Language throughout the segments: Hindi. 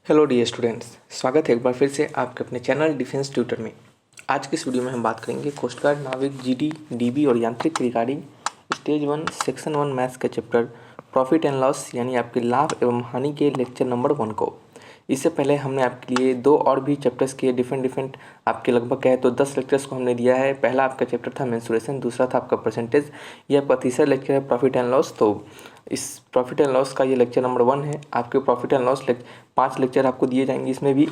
हेलो डियर स्टूडेंट्स, स्वागत है एक बार फिर से आपके अपने चैनल डिफेंस ट्यूटर में। आज की इस वीडियो में हम बात करेंगे कोस्ट गार्ड, नाविक, जीडी, डीबी और यांत्रिक रिगार्डिंग स्टेज 1 सेक्शन 1 मैथ्स के चैप्टर प्रॉफिट एंड लॉस यानी आपके लाभ एवं हानि के लेक्चर नंबर 1 को। इससे पहले हमने आपके लिए दो और भी चैप्टर्स के डिफरेंट आपके लगभग कहे तो 10 लेक्चर्स को हमने दिया है। पहला आपका चैप्टर था मेंसुरेशन, दूसरा था आपका परसेंटेज। ये आपका तीसरा लेक्चर है प्रॉफिट एंड लॉस। तो इस प्रॉफिट एंड लॉस का ये लेक्चर नंबर 1 है। आपके प्रॉफिट एंड लॉस 5 लेक्चर आपको दिए जाएंगे इसमें भी,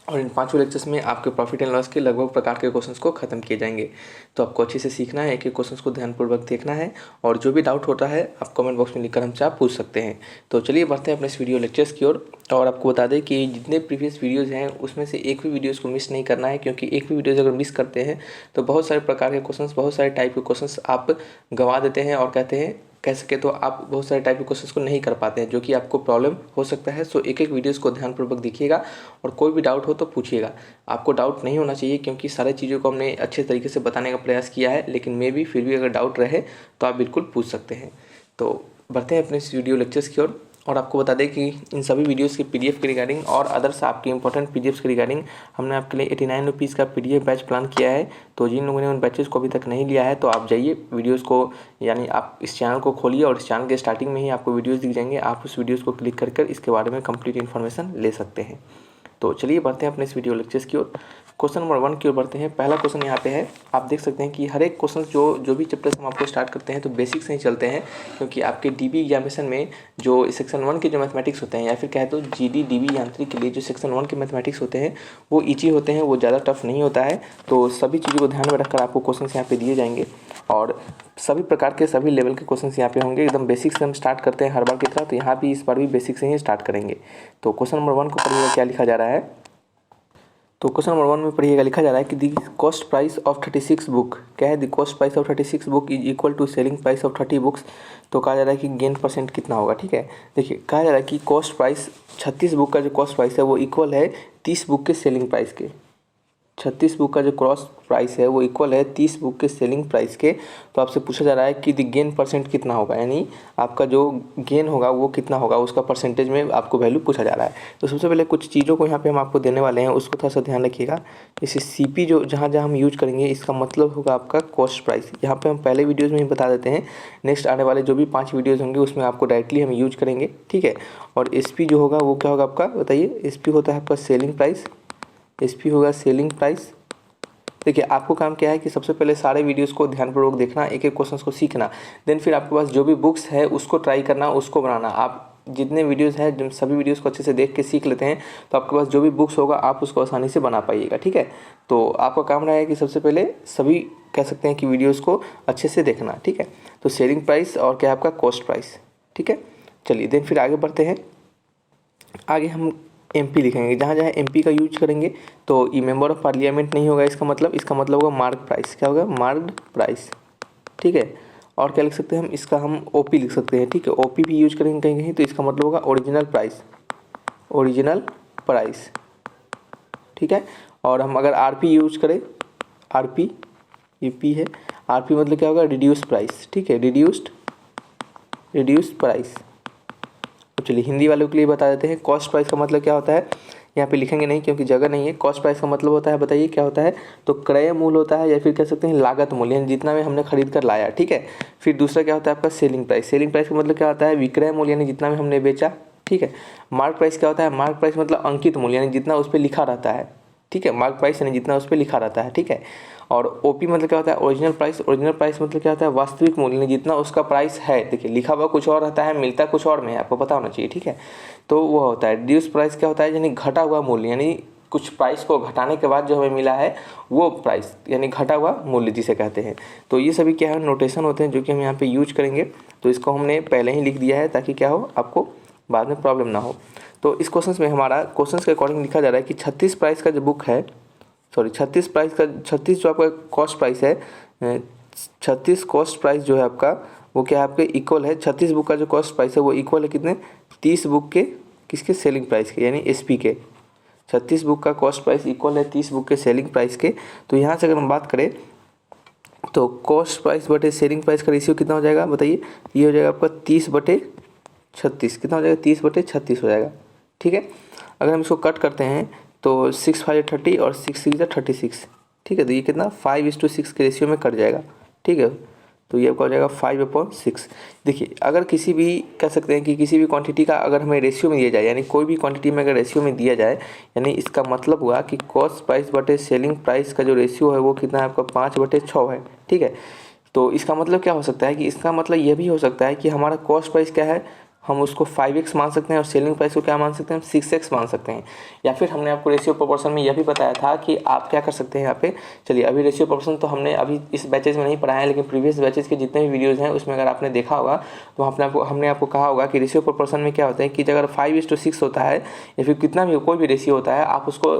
और इन 5 लेक्चर्स में आपके प्रॉफिट एंड लॉस के लगभग प्रकार के क्वेश्चंस को खत्म किए जाएंगे। तो आपको अच्छे से सीखना है, एक एक क्वेश्चंस को ध्यानपूर्वक देखना है, और जो भी डाउट होता है आप कमेंट बॉक्स में लिखकर हमसे आप पूछ सकते हैं। तो चलिए बढ़ते हैं अपने इस वीडियो लेक्चर्स की ओर। और आपको बता दें कि जितने प्रीवियस वीडियोज़ हैं उसमें से एक भी वीडियोज़ को मिस नहीं करना है, क्योंकि एक भी वीडियोज़ अगर मिस करते हैं तो बहुत सारे प्रकार के क्वेश्चंस, बहुत सारे टाइप के क्वेश्चंस आप गंवा देते हैं, और कह सके तो आप बहुत सारे टाइप के क्वेश्चंस को नहीं कर पाते हैं, जो कि आपको प्रॉब्लम हो सकता है। सो एक एक वीडियोस को ध्यानपूर्वक देखिएगा, और कोई भी डाउट हो तो पूछिएगा। आपको डाउट नहीं होना चाहिए, क्योंकि सारी चीज़ों को हमने अच्छे तरीके से बताने का प्रयास किया है, लेकिन मे भी फिर भी अगर डाउट रहे तो आप बिल्कुल पूछ सकते हैं। तो बढ़ते हैं अपने इस वीडियो लेक्चर्स की ओर। और आपको बता दें कि इन सभी वीडियोस की पीडीएफ के रिगार्डिंग और अदर्स आपके इंपॉर्टेंट पीडीएफ के रिगार्डिंग हमने आपके लिए 89 रुपीज़ का पीडीएफ बैच प्लान किया है। तो जिन लोगों ने उन बैचेस को अभी तक नहीं लिया है तो आप जाइए वीडियोस को, यानी आप इस चैनल को खोलिए और इस चैनल के स्टार्टिंग में ही आपको वीडियोस दिख जाएंगे। आप उस वीडियोस को क्लिक कर इसके बारे में कंप्लीट इन्फॉर्मेशन ले सकते हैं। तो चलिए बढ़ते हैं अपने इस वीडियो लेक्चर्स की ओर। क्वेश्चन नंबर 1 की ओर बढ़ते हैं। पहला क्वेश्चन यहाँ पे है। आप देख सकते हैं कि हर एक क्वेश्चन जो भी चैप्टर्स हम आपको स्टार्ट करते हैं तो बेसिक से ही चलते हैं, क्योंकि आपके डीबी एग्जामिनेशन में जो सेक्शन 1 के जो मैथमेटिक्स होते हैं, या फिर कहे तो जीडी डीबी यांत्रिक के लिए जो सेक्शन 1 के मैथमेटिक्स होते हैं वो ईजी होते हैं, वो ज़्यादा टफ नहीं होता है। तो सभी चीज़ों को ध्यान में रखकर आपको क्वेश्चन यहाँ पे दिए जाएंगे, और सभी प्रकार के सभी लेवल के क्वेश्चन यहाँ पे होंगे। एकदम बेसिक से हम स्टार्ट करते हैं हर बार की तरह, तो यहाँ भी इस बार भी बेसिक से ही स्टार्ट करेंगे। तो क्वेश्चन नंबर 1 को पढ़िएगा क्या लिखा जा रहा है। तो क्वेश्चन नंबर 1 में पढ़िएगा, लिखा जा रहा है कि the cost price of 36 book, क्या है, the cost price of 36 book is equal to selling price of 30 books. तो कहा जा रहा है कि गेन परसेंट कितना होगा। ठीक है, देखिए कहा जा रहा है कि कॉस्ट प्राइस 36 बुक का जो कॉस्ट प्राइस है वो इक्वल है 30 बुक के सेलिंग प्राइस के। 36 बुक का जो कॉस्ट प्राइस है वो इक्वल है 30 बुक के सेलिंग प्राइस के। तो आपसे पूछा जा रहा है कि द गेन परसेंट कितना होगा, यानी आपका जो गेन होगा वो कितना होगा, उसका परसेंटेज में आपको वैल्यू पूछा जा रहा है। तो सबसे पहले कुछ चीज़ों को यहाँ पे हम आपको देने वाले हैं, उसको थोड़ा सा ध्यान रखिएगा। जैसे सीपी जो जहाँ हम यूज करेंगे इसका मतलब होगा आपका कॉस्ट प्राइस। यहाँ पर हम पहले वीडियोज़ में ही बता देते हैं, नेक्स्ट आने वाले जो भी 5 वीडियोज़ होंगे उसमें आपको डायरेक्टली हम यूज करेंगे। ठीक है, और एसपी जो होगा वो क्या होगा आपका, बताइए। एसपी होता है आपका सेलिंग प्राइस, एसपी होगा सेलिंग प्राइस। देखिए आपको काम क्या है कि सबसे पहले सारे वीडियोस को ध्यानपूर्वक देखना, एक एक क्वेश्चंस को सीखना, देन फिर आपके पास जो भी बुक्स है उसको ट्राई करना, उसको बनाना। आप जितने वीडियोस हैं जब सभी वीडियोस को अच्छे से देख के सीख लेते हैं तो आपके पास जो भी बुक्स होगा आप उसको आसानी से बना पाइएगा। ठीक है, तो आपका काम रहेगा कि सबसे पहले सभी कह सकते हैं कि वीडियोज़ को अच्छे से देखना। ठीक है, तो सेलिंग प्राइस और क्या है आपका कॉस्ट प्राइस। ठीक है, चलिए देन फिर आगे बढ़ते हैं। आगे हम एमपी लिखेंगे, जहाँ जहाँ एमपी का यूज करेंगे तो ये मेंबर ऑफ पार्लियामेंट नहीं होगा, इसका मतलब होगा मार्क प्राइस। क्या होगा, मार्क्ड प्राइस। ठीक है, और क्या लिख सकते हैं हम, इसका हम ओपी लिख सकते हैं। ठीक है, ओपी भी यूज करेंगे कहीं कहीं, तो इसका मतलब होगा ओरिजिनल प्राइस, ओरिजिनल प्राइस। ठीक है, और हम अगर आरपी यूज करें, आरपी ये पी है, आरपी मतलब क्या होगा, रिड्यूस प्राइस। ठीक है, रिड्यूस प्राइस। तो चलिए हिंदी वालों के लिए बता देते हैं, कॉस्ट प्राइस का मतलब क्या होता है। यहाँ पे लिखेंगे नहीं क्योंकि जगह नहीं है। कॉस्ट प्राइस का मतलब होता है, बताइए क्या होता है, तो क्रय मूल्य होता है, या फिर कह सकते हैं लागत मूल्य, यानी जितना में हमने खरीद कर लाया। ठीक है, फिर दूसरा क्या होता है आपका सेलिंग प्राइस। सेलिंग प्राइस का मतलब क्या होता है, विक्रय मूल्य, यानी जितना में हमने बेचा। ठीक है, मार्क प्राइस क्या होता है, मार्क प्राइस मतलब अंकित मूल्य, यानी जितना उस पर लिखा रहता है। ठीक है, मार्क प्राइस यानी जितना उस पर लिखा रहता है। ठीक है, और ओपी मतलब क्या होता है, ओरिजिनल प्राइस। ओरिजिनल प्राइस मतलब क्या होता है, वास्तविक मूल्य, यानी जितना उसका प्राइस है। देखिए लिखा हुआ कुछ और रहता है, मिलता कुछ और में है, आपको पता होना चाहिए। ठीक है, तो वो होता है रिड्यूस प्राइस। क्या होता है, यानी घटा हुआ मूल्य, यानी कुछ प्राइस को घटाने के बाद जो हमें मिला है वो प्राइस, यानी घटा हुआ मूल्य जिसे कहते हैं। तो ये सभी क्या है, नोटेशन होते हैं जो कि हम यहाँ पे यूज करेंगे। तो इसको हमने पहले ही लिख दिया है ताकि क्या हो, आपको बाद में प्रॉब्लम ना हो। तो इस क्वेश्चन में हमारा क्वेश्चन के अकॉर्डिंग लिखा जा रहा है कि 36 प्राइस का जो बुक है, 36 जो आपका कॉस्ट प्राइस है, 36 कॉस्ट प्राइस जो है आपका वो क्या है, आपके इक्वल है 36 बुक का जो कॉस्ट प्राइस है वो इक्वल है कितने, 30 बुक के किसके, सेलिंग प्राइस के, यानी एसपी के। 36 बुक का कॉस्ट प्राइस इक्वल है 30 बुक के सेलिंग प्राइस के। तो यहाँ से अगर हम बात करें तो कॉस्ट प्राइस बटे सेलिंग प्राइस का रेशियो कितना हो जाएगा, बताइए। ये हो जाएगा आपका 30/36। कितना हो जाएगा, 30/36 हो जाएगा। ठीक है। अगर हम इसको कट करते हैं तो 6 5 30 और 6 6 36, ठीक है। तो ये कितना 5:6 के रेशियो में कट जाएगा, ठीक है। तो ये आपका हो जाएगा 5/6। देखिए अगर किसी भी कह सकते हैं कि किसी भी क्वांटिटी का अगर हमें रेशियो में दिया जाए, यानी कोई भी क्वांटिटी में अगर रेशियो में दिया जाए, यानी इसका मतलब हुआ कि कॉस्ट प्राइस बटे सेलिंग प्राइस का जो रेशियो है वो कितना है आपका 5/6 है, ठीक है। तो इसका मतलब क्या हो सकता है कि इसका मतलब यह भी हो सकता है कि हमारा कॉस्ट प्राइस क्या है, हम उसको 5x मान सकते हैं और सेलिंग प्राइस को क्या मान सकते हैं, हम 6x मान सकते हैं। या फिर हमने आपको रेशियो प्रोपोर्शन में यह भी बताया था कि आप क्या कर सकते हैं यहाँ पे। चलिए अभी रेशियो प्रोपोर्शन तो हमने अभी इस बैचेज में नहीं पढ़ाया है, लेकिन प्रीवियस बैचेज के जितने भी वीडियोज़ हैं उसमें अगर आपने देखा होगा तो हमने आपको कहा होगा कि रेशियो प्रोपोर्शन में क्या होता है कि अगर 5:6 होता है या फिर कितना भी कोई भी रेशियो होता है, आप उसको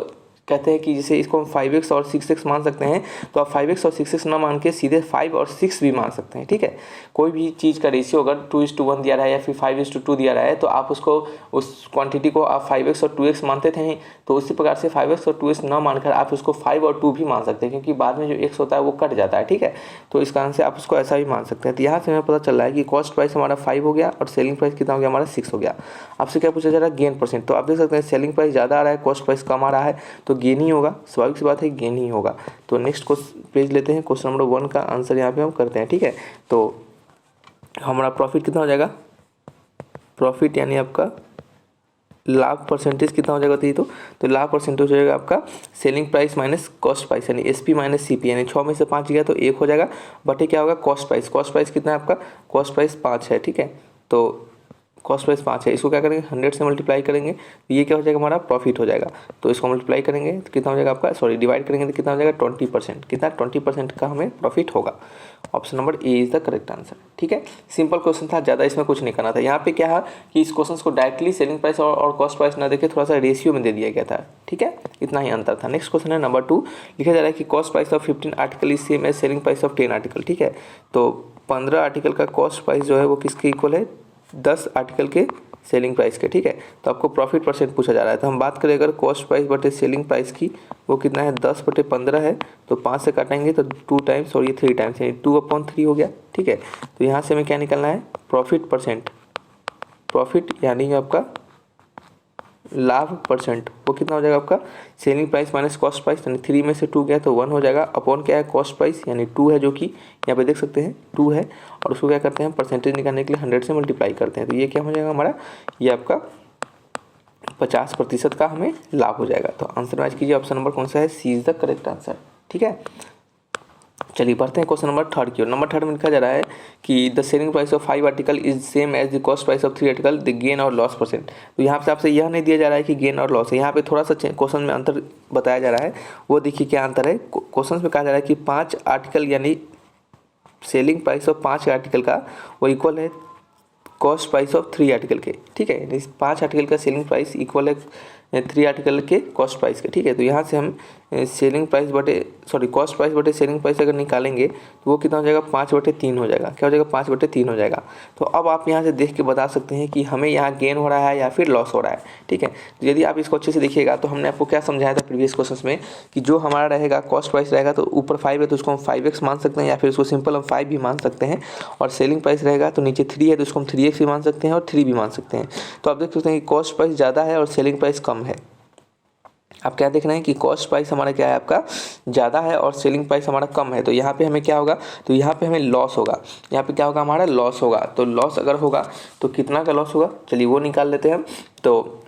कहते हैं कि जैसे इसको हम 5x और 6x मान सकते हैं, तो आप 5x और 6x ना मान के सीधे 5 और 6 भी मान सकते हैं, ठीक है। कोई भी चीज़ का रेशियो अगर 2:1 दिया रहा है या फिर 5:2 दिया रहा है, तो आप उसको उस क्वांटिटी को आप 5x और 2x मानते थे, तो उसी प्रकार से 5x और 2x ना मानकर आप उसको 5 और 2 भी मान सकते हैं, क्योंकि बाद में जो x होता है वो कट जाता है, ठीक है। तो इस कारण से आप उसको ऐसा भी मान सकते हैं। तो यहाँ से हमें पता चल रहा है कि कॉस्ट प्राइस हमारा 5 हो गया और सेलिंग प्राइस कितना हो गया, हमारा 6 हो गया। आपसे क्या पूछा जा रहा है, गेन परसेंट। तो आप देख सकते हैं सेलिंग प्राइस ज़्यादा आ रहा है, कॉस्ट प्राइस कम आ रहा है, तो गेन ही होगा, स्वाभाविक सी बात है गेन ही होगा। तो नेक्स्ट पेज लेते हैं, क्वेश्चन नंबर 1 का आंसर यहाँ पे हम करते हैं, ठीक है। तो हमारा प्रॉफिट कितना हो जाएगा, प्रॉफिट यानी आपका लाभ परसेंटेज कितना हो जाएगा, तो लाभ परसेंटेज हो जाएगा आपका selling price minus cost price, यानी एसपी माइनस सीपी, यानी 6 में से 5 गया तो 1 हो जाएगा, बटे क्या होगा कॉस्ट प्राइस। कॉस्ट प्राइस कितना है आपका, कॉस्ट प्राइस 5 है, ठीक है। तो कॉस्ट प्राइस 5 है, इसको क्या करेंगे 100 से मल्टीप्लाई करेंगे, तो ये क्या हो जाएगा हमारा प्रॉफिट हो जाएगा। तो इसको मल्टीप्लाई करेंगे तो कितना हो जाएगा आपका, सॉरी डिवाइड करेंगे तो कितना हो जाएगा 20%, कितना 20% का हमें प्रॉफिट होगा। Option number A is the correct answer, ठीक है। सिंपल क्वेश्चन था, ज़्यादा इसमें कुछ नहीं करना था। यहाँ पे क्या है कि इस क्वेश्चन को डायरेक्टली सेलिंग प्राइस और कॉस्ट प्राइस ना देखे, थोड़ा सा रेशियो में दे दिया गया था, ठीक है। इतना ही अंतर था। नेक्स्ट क्वेश्चन है नंबर 2, लिखा जा रहा है कि cost price of 15 article is same as selling price of 10 article, ठीक है। तो 15 आर्टिकल का कॉस्ट प्राइस जो है वो किसके इक्वल है, 10 आर्टिकल के सेलिंग प्राइस के, ठीक है। तो आपको प्रॉफिट परसेंट पूछा जा रहा है, तो हम बात करें अगर कॉस्ट प्राइस बटे सेलिंग प्राइस की, वो कितना है 10/15 है, तो 5 से काटेंगे तो 2 टाइम्स और ये 3 टाइम्स, यानी 2/3 हो गया, ठीक है। तो यहाँ से हमें क्या निकलना है, प्रॉफिट परसेंट, प्रॉफिट यानी आपका लाभ परसेंट, वो कितना हो जाएगा आपका selling price minus cost price, यानी 3 में से 2 गया तो 1 हो जाएगा, अपॉन क्या है कॉस्ट प्राइस यानी 2 है, जो कि यहाँ पे देख सकते हैं 2 है, और उसको क्या करते हैं परसेंटेज निकालने के लिए 100 से मल्टीप्लाई करते हैं, तो ये क्या हो जाएगा हमारा, ये आपका 50% का हमें लाभ हो जाएगा। तो आंसर मैच कीजिए, ऑप्शन नंबर कौन सा है, सी इज द करेक्ट आंसर, ठीक है। चलिए बढ़ते हैं क्वेश्चन नंबर 3 की ओर। नंबर 3 में लिखा जा रहा है कि the selling price of 5 article is same as the cost price of 3 article, the gain और लॉस परसेंट। तो यहाँ पे आपसे यह नहीं दिया जा रहा है कि गेन और लॉस है, यहाँ पे थोड़ा सा क्वेश्चन में अंतर बताया जा रहा है, वो देखिए क्या अंतर है। क्वेश्चन में कहा जा रहा है कि 5 आर्टिकल यानी सेलिंग प्राइस ऑफ 5 आर्टिकल का वो इक्वल है कॉस्ट प्राइस ऑफ 3 आर्टिकल के, ठीक है। 5 आर्टिकल का सेलिंग प्राइस इक्वल है 3 आर्टिकल के कॉस्ट प्राइस के, ठीक है। तो यहाँ से हम सेलिंग प्राइस बटे सॉरी कॉस्ट प्राइस बटे सेलिंग प्राइस अगर निकालेंगे तो वो कितना हो जाएगा 5/3 हो जाएगा, क्या हो जाएगा 5/3 हो जाएगा। तो अब आप यहाँ से देख के बता सकते हैं कि हमें यहाँ गेन हो रहा है या फिर लॉस हो रहा है, ठीक है। तो यदि आप इसको अच्छे से देखिएगा तो हमने आपको क्या समझाया था प्रीवियस क्वेश्चन में कि जो हमारा रहेगा कॉस्ट प्राइस रहेगा तो ऊपर 5 है तो उसको हम 5x मान सकते हैं, या फिर उसको सिंपल हम 5 भी मान सकते हैं, और सेलिंग प्राइस रहेगा तो नीचे 3 है तो उसको हम 3x भी मान सकते हैं और 3 भी मान सकते हैं। तो आप देख सकते हैं कि कॉस्ट प्राइस ज़्यादा है और सेलिंग प्राइस कम है। आप क्या देख रहे हैं कि कॉस्ट प्राइस हमारा क्या है आपका ज़्यादा है और सेलिंग प्राइस हमारा कम है, तो यहाँ पे हमें क्या होगा, तो यहाँ पे हमें लॉस होगा, यहाँ पे क्या होगा हमारा लॉस होगा। तो लॉस अगर होगा तो कितना का लॉस होगा, चलिए वो निकाल लेते हैं हम। तो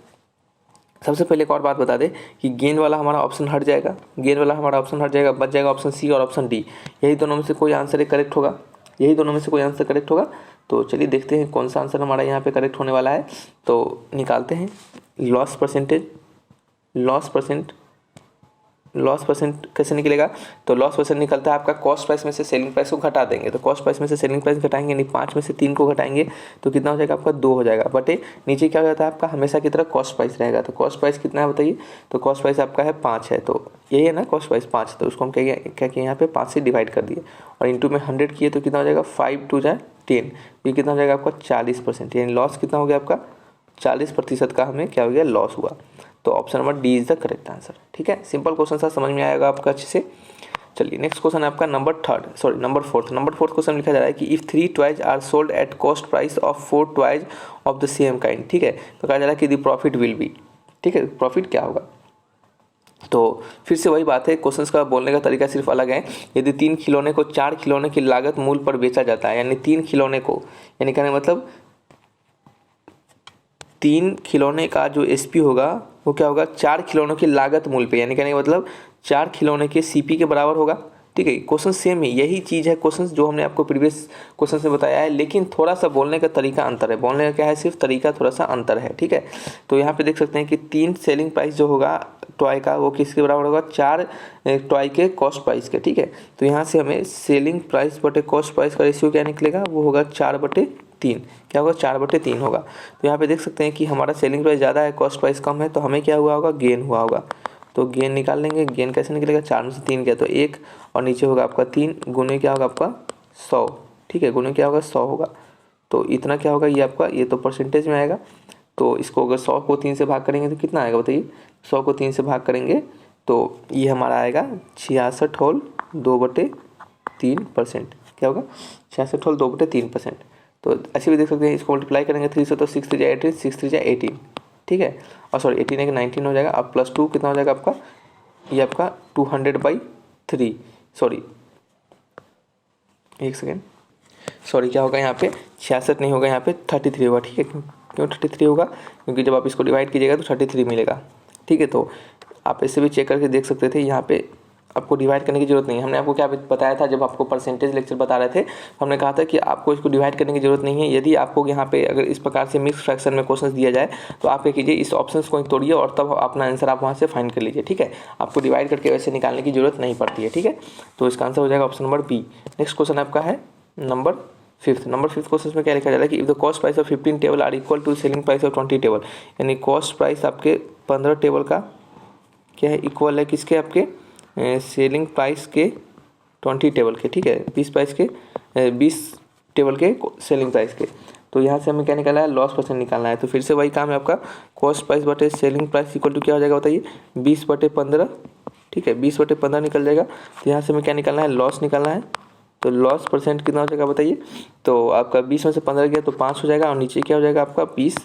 सबसे पहले एक और बात बता दें कि गेन वाला हमारा ऑप्शन हट जाएगा, गेन वाला हमारा ऑप्शन हट जाएगा, बच जाएगा ऑप्शन सी और ऑप्शन डी, यही दोनों में से कोई आंसर करेक्ट होगा, यही दोनों में से कोई आंसर करेक्ट होगा। तो चलिए देखते हैं कौन सा आंसर हमारा यहाँ पे करेक्ट होने वाला है। तो निकालते हैं लॉस परसेंटेज, लॉस परसेंट कैसे निकलेगा, तो लॉस परसेंट निकलता है आपका कॉस्ट प्राइस में से सेलिंग प्राइस को घटा देंगे, तो कॉस्ट प्राइस में से सेलिंग प्राइस घटाएंगे, यानी 5 में से 3 को घटाएंगे तो कितना हो जाएगा आपका 2 हो जाएगा, बटे नीचे क्या हो जाता है आपका हमेशा की तरह कॉस्ट प्राइस रहेगा। तो कॉस्ट प्राइस कितना है बताइए, तो कॉस्ट प्राइस आपका है 5 है, तो यही है ना कॉस्ट प्राइस 5, तो उसको हम क्या किए यहाँ पे 5 से डिवाइड कर दिए और इंटू में 100 किए तो कितना हो जाएगा 5 2 10, ये कितना हो जाएगा आपका 40%, यानी लॉस कितना हो गया आपका 40% का हमें क्या हो गया लॉस हुआ। तो option number D is the correct answer, ठीक है। सिंपल क्वेश्चन सा समझ में आएगा आपका अच्छे से। चलिए नेक्स्ट क्वेश्चन है आपका नंबर 4th क्वेश्चन लिखा जा रहा है कि if 3 toys are sold at cost price of 4 toys of the same kind, ठीक है। तो कहा जा रहा है कि द प्रॉफिट विल बी, ठीक है, प्रॉफिट क्या होगा। तो फिर से वही बात है, क्वेश्चंस का बोलने का तरीका सिर्फ अलग है। यदि 3 खिलौने को 4 खिलौने की लागत मूल्य पर बेचा जाता है, यानी 3 खिलौने को, यानी कहने मतलब 3 खिलौने का जो एसपी होगा वो क्या होगा, 4 खिलौनों की लागत मूल्य पे, यानी कहने का मतलब 4 खिलौने के सीपी के बराबर होगा। ठीक है, क्वेश्चन सेम है, यही चीज़ है क्वेश्चन जो हमने आपको प्रीवियस क्वेश्चन से बताया है, लेकिन थोड़ा सा बोलने का तरीका अंतर है। बोलने का क्या है, सिर्फ तरीका थोड़ा सा अंतर है। ठीक है, तो यहाँ पे देख सकते हैं कि 3 सेलिंग प्राइस जो होगा टॉय का वो किसके बराबर होगा, 4 टॉय के कॉस्ट प्राइस के। ठीक है, तो यहाँ से हमें सेलिंग प्राइस बटे कॉस्ट प्राइस का रेशियो क्या निकलेगा, वो होगा 4/3। क्या होगा, 4/3 होगा। तो यहाँ पे देख सकते हैं कि हमारा सेलिंग प्राइस ज़्यादा है, कॉस्ट प्राइस कम है, तो हमें क्या हुआ होगा, गेन हुआ होगा। तो गेन निकाल लेंगे। गेन कैसे निकलेगा, 4 में से 3 गया तो 1 और नीचे होगा आपका 3 गुने क्या होगा आपका 100। ठीक है, गुने क्या होगा 100 होगा। तो इतना क्या होगा, ये आपका ये तो परसेंटेज में आएगा। तो इसको अगर 100 को 3 से भाग करेंगे तो कितना आएगा बताइए, 100 को 3 से भाग करेंगे तो ये हमारा आएगा 66/2/3%। क्या होगा, 66/2/3%। तो ऐसे भी देख सकते हैं, इसको मल्टीप्लाई करेंगे 3 से तो 6 3 जा 18, 6 3 जा 18। ठीक है, और सॉरी 18 है कि 19 हो जाएगा। अब +2 कितना हो जाएगा आपका, ये आपका 200/3, सॉरी एक सेकेंड, सॉरी क्या होगा यहाँ पे 66 नहीं होगा, यहाँ पे 33 होगा। ठीक है, क्यों 33 होगा, क्योंकि जब आप इसको डिवाइड कीजिएगा तो 33 मिलेगा। ठीक है, तो आप ऐसे भी चेक करके देख सकते थे, यहाँ पे आपको डिवाइड करने की जरूरत नहीं है। हमने आपको क्या बताया था, जब आपको परसेंटेज लेक्चर बता रहे थे, हमने कहा था कि आपको इसको डिवाइड करने की जरूरत नहीं है। यदि आपको यहाँ पे अगर इस प्रकार से मिक्स फ्रैक्शन में क्वेश्चन दिया जाए तो आप क्या कीजिए, इस ऑप्शन को तोड़िए और तब अपना आंसर आप वहाँ से फाइंड कर लीजिए। ठीक है, आपको डिवाइड करके वैसे निकालने की जरूरत नहीं पड़ती है। ठीक है, तो इसका आंसर हो जाएगा option number B. Next question आपका है नंबर 5th क्वेश्चन में क्या लिखा जा रहा है कि if the cost price of 15 table are equal to selling price of 20 table, यानी कॉस्ट प्राइस आपके 15 टेबल का क्या है, इक्वल है किसके, आपके सेलिंग प्राइस के 20 टेबल के। ठीक है, 20 टेबल के सेलिंग प्राइस के। तो यहाँ से हमें क्या निकालना है, लॉस परसेंट निकालना है। तो फिर से वही काम है आपका, कॉस्ट प्राइस बटे सेलिंग प्राइस इक्वल टू क्या हो जाएगा बताइए, 20/15। ठीक है, 20/15 निकल जाएगा। तो यहाँ से हमें क्या निकालना है, लॉस निकालना है। तो लॉस परसेंट कितना हो जाएगा बताइए, तो आपका 20 में से 15 गया तो 5 हो जाएगा, और नीचे क्या हो जाएगा आपका 20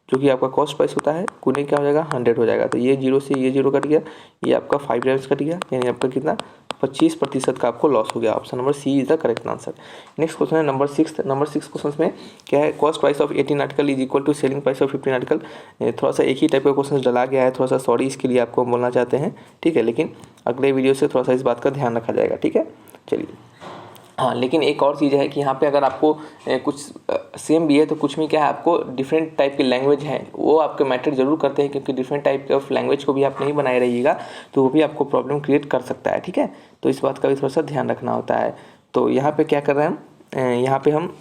जो कि आपका कॉस्ट प्राइस होता है, गुने क्या हो जाएगा 100 हो जाएगा। तो ये 0 से ये 0 कट गया, ये आपका 5 टाइम्स कट गया, यानी आपका कितना 25% का आपको लॉस हो गया। Option number C is the correct answer. Next question है नंबर 6 क्वेश्चन में क्या है, cost price of 18 article is equal to selling price of 15 article. थोड़ा सा एक ही टाइप का क्वेश्चन डला गया है, थोड़ा सा सॉरी इसके लिए आपको बोलना चाहते हैं। ठीक है, लेकिन अगले वीडियो से थोड़ा सा इस बात का ध्यान रखा जाएगा। ठीक है, चलिए। हाँ, लेकिन एक और चीज़ है कि यहाँ पे अगर आपको कुछ सेम भी है तो कुछ में क्या है, आपको डिफरेंट टाइप के लैंग्वेज हैं वो आपके मैटर जरूर करते हैं, क्योंकि डिफरेंट टाइप के ऑफ लैंग्वेज को भी आप नहीं बनाए रहिएगा तो वो भी आपको प्रॉब्लम क्रिएट कर सकता है। ठीक है, तो इस बात का भी थोड़ा सा ध्यान रखना होता है। तो यहाँ पे क्या कर रहे हैं हम, यहाँ पे हम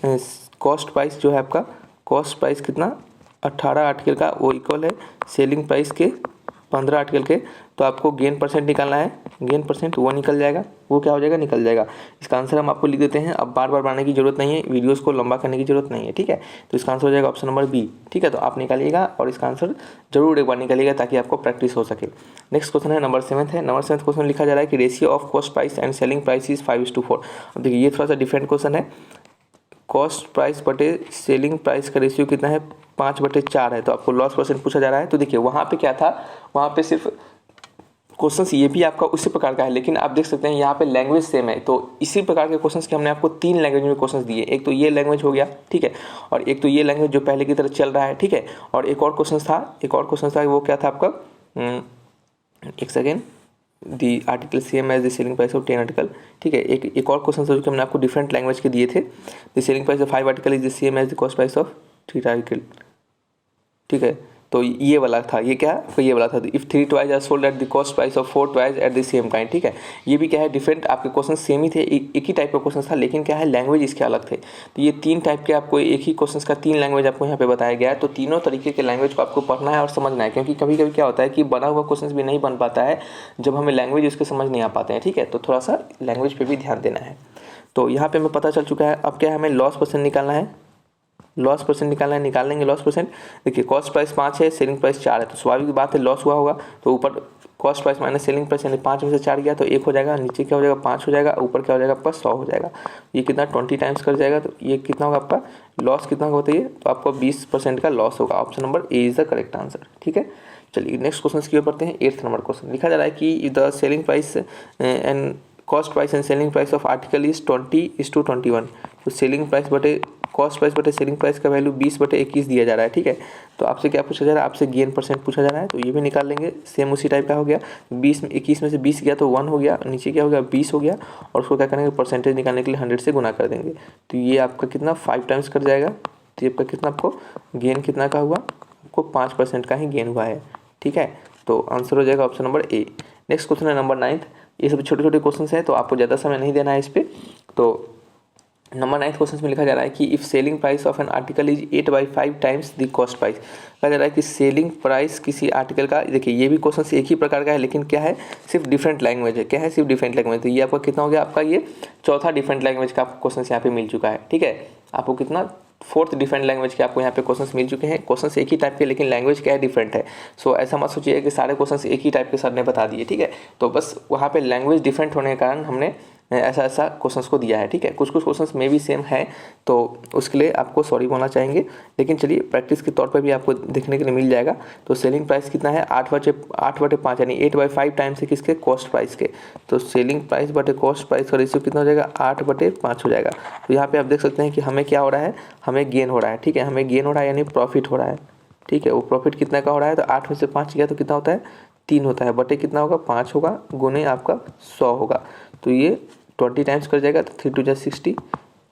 कॉस्ट प्राइस जो है आपका, कॉस्ट प्राइस कितना 18 आर्टिकल का वो इक्वल है सेलिंग प्राइस के 15 आर्टिकल के। तो आपको गेन परसेंट निकालना है, गेन परसेंट वो निकल जाएगा, वो क्या हो जाएगा, निकल जाएगा। इसका आंसर हम आपको लिख देते हैं, अब बार बार बनाने की जरूरत नहीं है, वीडियोस को लंबा करने की जरूरत नहीं है। ठीक है, तो इसका आंसर हो जाएगा ऑप्शन नंबर बी। ठीक है, तो आप निकालिएगा और इसका आंसर जरूर एक बार निकालिएगा ताकि आपको प्रैक्टिस हो सके। नेक्स्ट क्वेश्चन है नंबर 7 है। नंबर 7 क्वेश्चन लिखा जा रहा है कि ratio of cost price and selling price is 5:4। अब देखिए ये थोड़ा सा डिफरेंट क्वेश्चन है, कॉस्ट प्राइस बटे सेलिंग प्राइस का रेशियो कितना है, 5/4 है। तो आपको लॉस परसेंट पूछा जा रहा है। तो देखिए वहाँ पे क्या था, वहाँ पे सिर्फ क्वेश्चंस ये भी आपका उसी प्रकार का है, लेकिन आप देख सकते हैं यहाँ पे लैंग्वेज सेम है। तो इसी प्रकार के क्वेश्चंस के हमने आपको 3 लैंग्वेज में क्वेश्चंस दिए। एक तो ये लैंग्वेज हो गया, ठीक है, और एक तो ये लैंग्वेज जो पहले की तरह चल रहा है, ठीक है, और एक और क्वेश्चन था, वो क्या था आपका, एक second, the article same as the selling price of 10 article. ठीक है, एक और क्वेश्चन था जो कि हमने आपको डिफरेंट लैंग्वेज के दिए थे। The selling price of 5 article is the same as the cost price of 3 article. ठीक है, तो ये वाला था, ये क्या है, ये वाला था, if 3 toys are sold at the cost price of 4 toys at the same kind. ठीक है, ये भी क्या है, डिफरेंट आपके क्वेश्चन सेम ही थे, एक ही टाइप का क्वेश्चन था, लेकिन क्या है लैंग्वेज इसके अलग थे। तो ये 3 टाइप के आपको एक ही क्वेश्चन का 3 लैंग्वेज आपको यहाँ पे बताया गया है। तो तीनों तरीके के लैंग्वेज को आपको पढ़ना है और समझना है, क्योंकि कभी कभी क्या होता है कि बना हुआ क्वेश्चन भी नहीं बन पाता है जब हमें लैंग्वेज उसके समझ नहीं आ पाते हैं। ठीक है, तो थोड़ा सा लैंग्वेज पर भी ध्यान देना है। तो यहाँ पे हमें पता चल चुका है। अब क्या है, हमें लॉस परसेंट निकालना है, लॉस परसेंट निकालना है, निकाल लेंगे लॉस परसेंट। देखिए कॉस्ट प्राइस 5 है, सेलिंग प्राइस 4 है, तो स्वाभाविक बात है लॉस हुआ होगा। तो ऊपर cost price minus selling price, यानी 5 में से 4 गया तो 1 हो जाएगा, नीचे क्या हो जाएगा 5 हो जाएगा, ऊपर क्या हो जाएगा आपका 100 हो जाएगा। ये कितना 20 टाइम्स कर जाएगा, तो ये कितना होगा आपका लॉस, कितना होगा बताइए, तो आपको 20% का लॉस होगा। Option number A is the correct answer. ठीक है, चलिए नेक्स्ट क्वेश्चन की ओर पढ़ते हैं। 8th नंबर क्वेश्चन लिखा जा रहा है कि the selling price and cost price and selling price of article is 20:21। तो सेलिंग प्राइस बटे कॉस्ट प्राइस बटे सेलिंग प्राइस का वैल्यू 20/21 दिया जा रहा है, ठीक है। तो आपसे क्या पूछा जा रहा है, आपसे गेन परसेंट पूछा जा रहा है, तो ये भी निकाल लेंगे। सेम उसी टाइप का हो गया, 21 में से 20 गया तो 1 हो गया, नीचे क्या हो गया 20 हो गया, और उसको क्या करेंगे परसेंटेज निकालने के लिए 100 से गुना कर देंगे। तो ये आपका कितना 5 टाइम्स कर जाएगा। तो ये आपका कितना आपको गेन कितना का हुआ, आपको 5% का ही गेन हुआ है, ठीक है। तो आंसर हो जाएगा option number A. Next question है नंबर 9th। ये सब छोटे छोटे क्वेश्चन हैं तो आपको ज़्यादा समय नहीं देना है इस पर। तो नंबर 9th क्वेश्चन में लिखा जा रहा है कि if selling price of an article is 8/5 times the cost price. कहा जा रहा है कि सेलिंग प्राइस किसी आर्टिकल का, देखिए ये भी क्वेश्चन एक ही प्रकार का है लेकिन क्या है सिर्फ डिफरेंट लैंग्वेज है। क्या है, सिर्फ डिफरेंट लैंग्वेज। तो ये आपका कितना हो गया, आपका ये चौथा डिफरेंट लैंग्वेज का आपको क्वेश्चन यहाँ पे मिल चुका है, ठीक है। आपको कितना 4th डिफरेंट लैंग्वेज के आपको यहाँ पे क्वेश्चंस मिल चुके हैं। क्वेश्चंस एक ही टाइप के लेकिन लैंग्वेज क्या है डिफरेंट है। सो ऐसा मत सोचिए कि सारे क्वेश्चंस एक ही टाइप के सर ने बता दिए, ठीक है। तो बस वहाँ पे लैंग्वेज डिफरेंट होने के कारण हमने ऐसा क्वेश्चंस को दिया है, ठीक है। कुछ क्वेश्चंस में भी सेम है तो उसके लिए आपको सॉरी बोलना चाहेंगे, लेकिन चलिए प्रैक्टिस के तौर पर भी आपको देखने के लिए मिल जाएगा। तो सेलिंग प्राइस कितना है 8/5 यानी 8/5 टाइम्स है किसके, कॉस्ट प्राइस के। तो सेलिंग प्राइस बटे कॉस्ट प्राइस का रेशियो कितना हो जाएगा 8/5 हो जाएगा। तो यहाँ पे आप देख सकते हैं कि हमें क्या हो रहा है, हमें गेन हो रहा है, ठीक है। हमें गेन हो रहा है यानी प्रॉफिट हो रहा है, ठीक है। वो प्रॉफिट कितना का हो रहा है, तो 8 में से 5 गया तो कितना होता है 3 होता है, बटे कितना होगा 5 होगा, गुने आपका 100 होगा। तो ये 20 टाइम्स कर जाएगा तो 3 2 60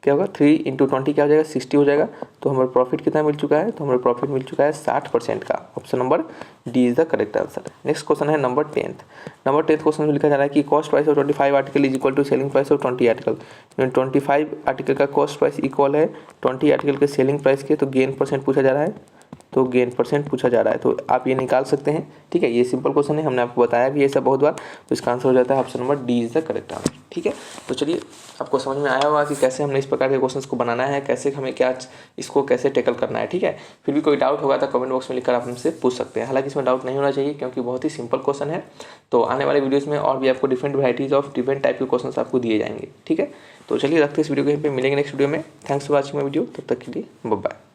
क्या होगा, 3 × 20 क्या हो जाएगा 60 हो जाएगा। तो हमारा प्रॉफिट कितना मिल चुका है, तो हमारा प्रॉफिट मिल चुका है 60% का। Option number D is the correct answer. Next question है number 10th। Number 10th question में लिखा जा रहा है कि cost price of 25 article is equal to selling price of 20 article. 25 article का कॉस्ट प्राइस इक्वल है 20 आर्टिकल के सेलिंग प्राइस के। तो गेन परसेंट पूछा जा रहा है, तो गेन परसेंट पूछा जा रहा है, तो आप ये निकाल सकते हैं, ठीक है। ये सिंपल क्वेश्चन है, हमने आपको बताया भी ये सब बहुत बार। तो इसका आंसर हो जाता है option number D is the correct answer, ठीक है। तो चलिए आपको समझ में आया होगा कि कैसे हमने इस प्रकार के क्वेश्चंस को बनाना है, कैसे हमें क्या इसको कैसे टैकल करना है, ठीक है। फिर भी कोई डाउट होगा तो कमेंट बॉक्स में लिखकर आप हमसे पूछ सकते हैं। हालांकि इसमें डाउट नहीं होना चाहिए क्योंकि बहुत ही सिंपल क्वेश्चन है। तो आने वाले वीडियोज़ में और भी आपको different varieties of different type के क्वेश्चन आपको दिए जाएंगे, ठीक है। तो चलिए रखते हैं इस वीडियो को यहीं पे, मिलेंगे नेक्स्ट वीडियो में। Thanks for watching my video, तब तक के लिए बाय बाय।